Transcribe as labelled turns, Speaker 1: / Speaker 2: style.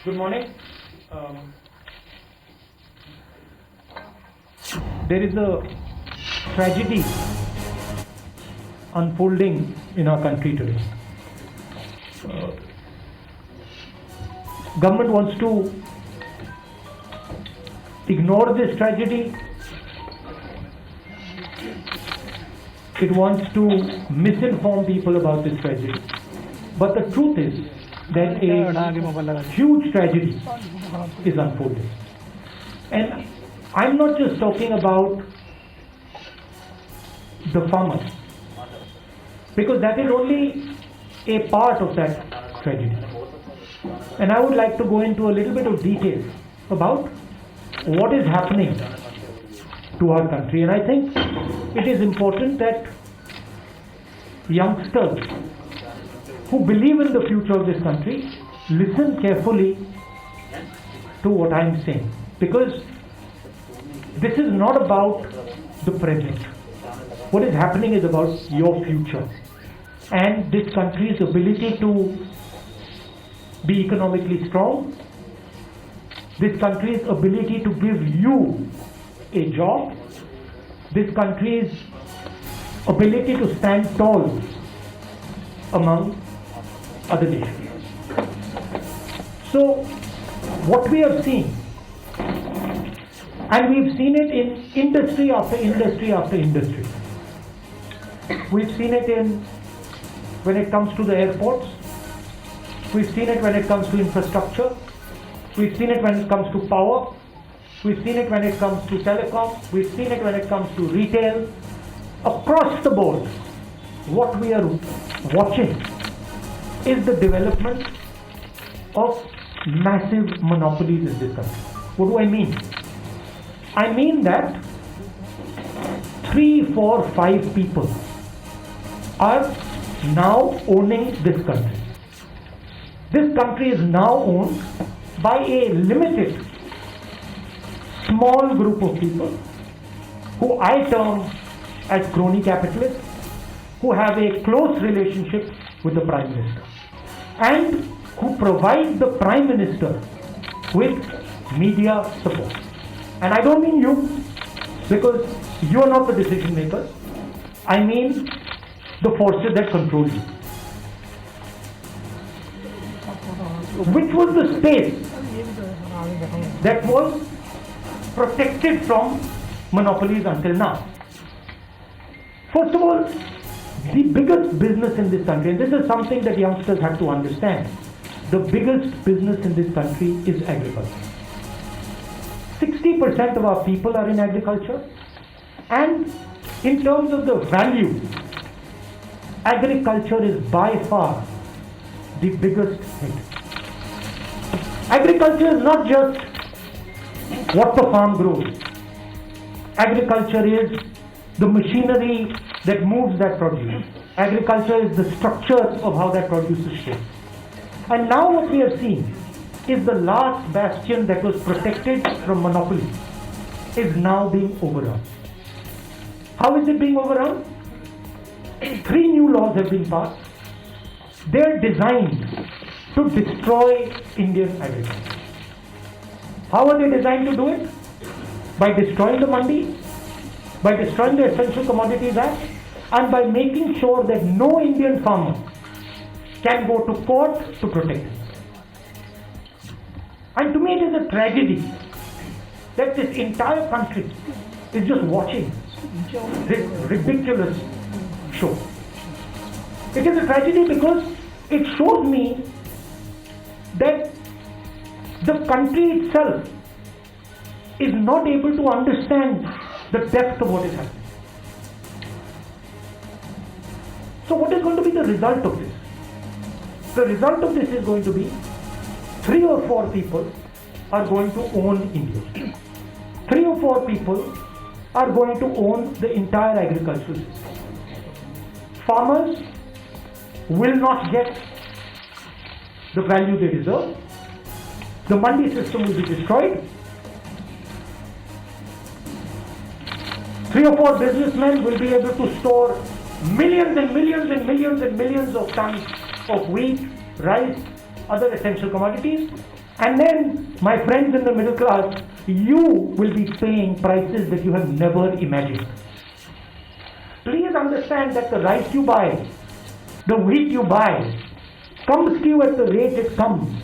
Speaker 1: Good morning. There is a tragedy unfolding in our country today. Government wants to ignore this tragedy. It wants to misinform people about this tragedy. But the truth is that a huge tragedy is unfolding. And I'm not just talking about the farmers, because that is only a part of that tragedy. And I would like to go into a little bit of detail about what is happening to our country. And I think it is important that youngsters who believe in the future of this country listen carefully to what I am saying, because this is not about the present. What is happening is about your future and this country's ability to be economically strong, this country's ability to give you a job, this country's ability to stand tall among other nations. So what we have seen, and we've seen it in industry after industry after industry. We've seen it when it comes to the airports. We've seen it when it comes to infrastructure. We've seen it when it comes to power. We've seen it when it comes to telecom. We've seen it when it comes to retail. Across the board, what we are watching is the development of massive monopolies in this country. What do I mean? I mean that 3, 4, 5 people are now owning this country. This country is now owned by a limited, small group of people who I term as crony capitalists, who have a close relationship with the Prime Minister and who provide the Prime Minister with media support. And I don't mean you, because you are not the decision makers. I mean the forces that control you. Which was the space that was protected from monopolies until now? First of all, the biggest business in this country, and this is something that youngsters have to understand, the biggest business in this country is agriculture. 60% of our people are in agriculture, and in terms of the value, agriculture is by far the biggest hit. Agriculture is not just what the farm grows. Agriculture is the machinery that moves that produce. Agriculture is the structure of how that produce is shaped. And now what we are seeing is the last bastion that was protected from monopoly is now being overrun. How is it being overrun? 3 new laws have been passed. They are designed to destroy Indian agriculture. How are they designed to do it? By destroying the mandi, by destroying the Essential Commodities Act, and by making sure that no Indian farmer can go to court to protect him. And to me it is a tragedy that this entire country is just watching this ridiculous show. It is a tragedy because it shows me that the country itself is not able to understand the depth of what is happening. So what is going to be the result of this? The result of this is going to be 3 or 4 people are going to own India. 3 or 4 people are going to own the entire agricultural system. Farmers will not get the value they deserve. The mandi system will be destroyed. 3 or 4 businessmen will be able to store millions and millions and millions and millions of tons of wheat, rice, other essential commodities, And then, my friends in the middle class, you will be paying prices that you have never imagined. Please understand that the rice you buy, the wheat you buy, comes to you at the rate it comes.